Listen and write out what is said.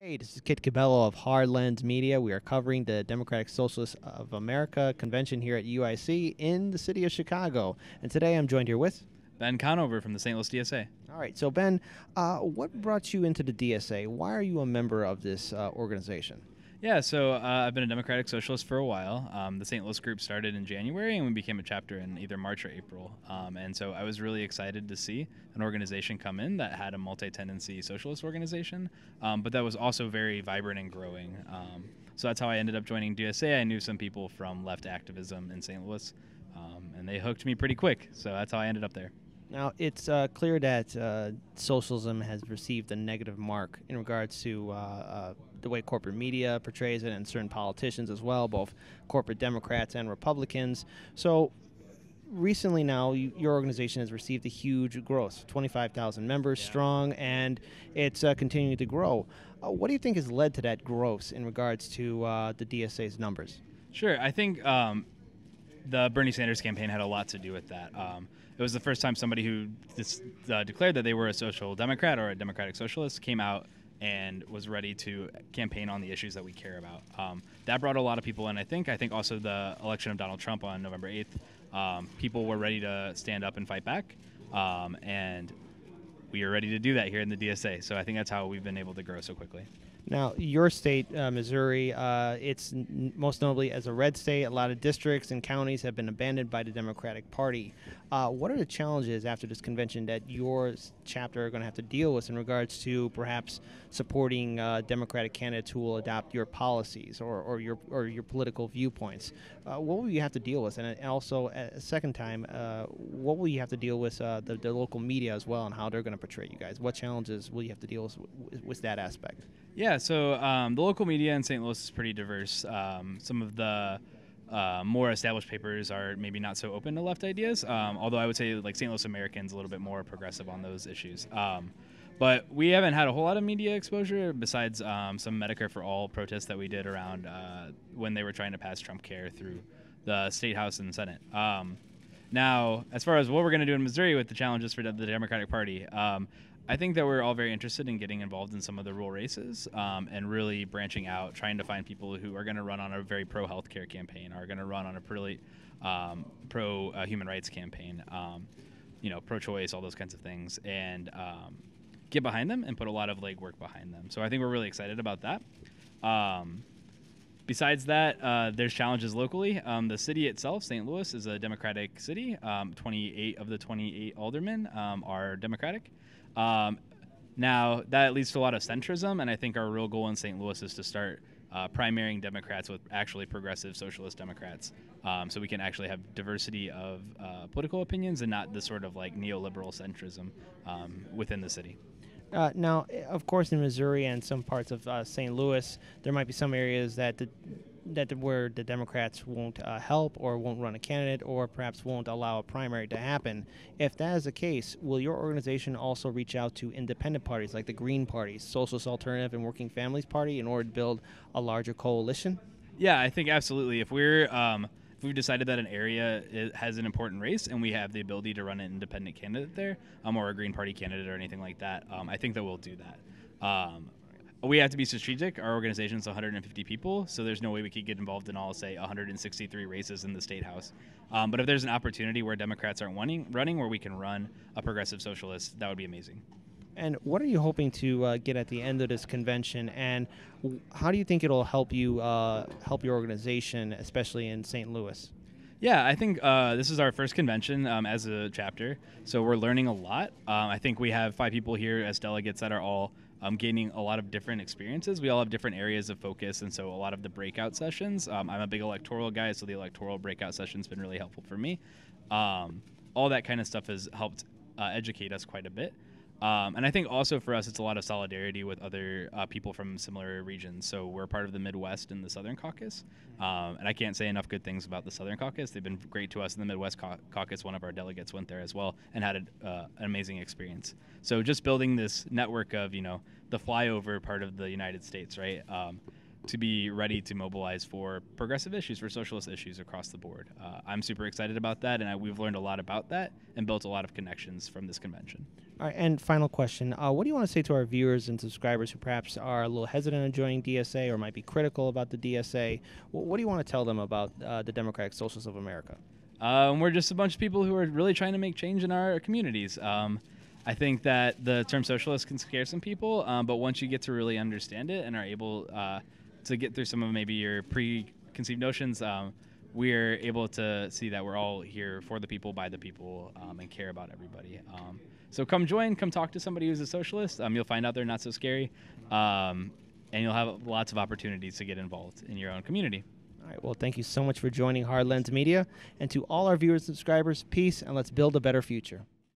Hey, this is Kit Cabello of Hard Lens Media. We are covering the Democratic Socialists of America convention here at UIC in the city of Chicago. And today I'm joined here with. Ben Conover from the St. Louis DSA. All right, so Ben, what brought you into the DSA? Why are you a member of this organization? Yeah, so I've been a Democratic Socialist for a while. The St. Louis group started in January, and we became a chapter in either March or April. And so I was really excited to see an organization come in that had a multi-tendency socialist organization, but that was also very vibrant and growing. So that's how I ended up joining DSA. I knew some people from left activism in St. Louis, and they hooked me pretty quick. So that's how I ended up there. Now, it's clear that socialism has received a negative mark in regards to the way corporate media portrays it and certain politicians as well, both corporate Democrats and Republicans. So recently now, your organization has received a huge growth, 25,000 members strong, and it's continuing to grow. What do you think has led to that growth in regards to the DSA's numbers? Sure. I think the Bernie Sanders campaign had a lot to do with that. It was the first time somebody who declared that they were a social democrat or a democratic socialist came out and was ready to campaign on the issues that we care about. That brought a lot of people in, I think. I think also the election of Donald Trump on November 8th, people were ready to stand up and fight back. And we are ready to do that here in the DSA. So I think that's how we've been able to grow so quickly. Now, your state, Missouri, it's most notably as a red state. A lot of districts and counties have been abandoned by the Democratic Party. What are the challenges after this convention that your chapter are going to have to deal with in regards to perhaps supporting Democratic candidates who will adopt your policies or your political viewpoints? What will you have to deal with? And also, a second time, what will you have to deal with the local media as well and how they're going to portray you guys? What challenges will you have to deal with that aspect? Yeah, so the local media in St. Louis is pretty diverse. Some of the more established papers are maybe not so open to left ideas, although I would say like St. Louis American's a little bit more progressive on those issues. But we haven't had a whole lot of media exposure besides some Medicare for All protests that we did around when they were trying to pass Trump Care through the State House and Senate. Now, as far as what we're going to do in Missouri with the challenges for the Democratic Party, I think that we're all very interested in getting involved in some of the rural races and really branching out, trying to find people who are going to run on a very pro-healthcare campaign, are going to run on a really pro-human rights campaign, pro-choice, all those kinds of things, and get behind them and put a lot of legwork behind them. So I think we're really excited about that. Besides that, there's challenges locally. The city itself, St. Louis, is a Democratic city. 28 of the 28 aldermen are Democratic. Now, that leads to a lot of centrism, and I think our real goal in St. Louis is to start primarying Democrats with actually progressive socialist Democrats, so we can actually have diversity of political opinions and not this sort of like neoliberal centrism within the city. Now, of course, in Missouri and some parts of St. Louis, there might be some areas where the Democrats won't help or won't run a candidate or perhaps won't allow a primary to happen. If that is the case, will your organization also reach out to independent parties like the Green Party, Socialist Alternative, and Working Families Party in order to build a larger coalition? Yeah, I think absolutely. If we've decided that an area has an important race and we have the ability to run an independent candidate there, or a Green Party candidate or anything like that, I think that we'll do that. We have to be strategic. Our organization is 150 people, so there's no way we could get involved in all, say, 163 races in the State House. But if there's an opportunity where Democrats aren't running, where we can run a progressive socialist, that would be amazing. And what are you hoping to get at the end of this convention? And how do you think it'll help you help your organization, especially in St. Louis? Yeah, I think this is our first convention as a chapter, so we're learning a lot. I think we have 5 people here as delegates that are all gaining a lot of different experiences. We all have different areas of focus, and so a lot of the breakout sessions. I'm a big electoral guy, so the electoral breakout session's been really helpful for me. All that kind of stuff has helped educate us quite a bit. And I think also for us, it's a lot of solidarity with other people from similar regions. So we're part of the Midwest and the Southern Caucus. And I can't say enough good things about the Southern Caucus. They've been great to us in the Midwest Caucus. One of our delegates went there as well and had an amazing experience. So just building this network of, the flyover part of the United States, right? to be ready to mobilize for progressive issues, for socialist issues across the board. I'm super excited about that, and we've learned a lot about that and built a lot of connections from this convention. All right, and final question. What do you want to say to our viewers and subscribers who perhaps are a little hesitant on joining DSA or might be critical about the DSA? What do you want to tell them about the Democratic Socialists of America? We're just a bunch of people who are really trying to make change in our communities. I think that the term socialist can scare some people, but once you get to really understand it and are able to get through some of maybe your preconceived notions, we're able to see that we're all here for the people, by the people, and care about everybody. So come join, come talk to somebody who's a socialist. You'll find out they're not so scary, and you'll have lots of opportunities to get involved in your own community. All right, well, thank you so much for joining Hard Lens Media. And to all our viewers and subscribers, peace, and let's build a better future.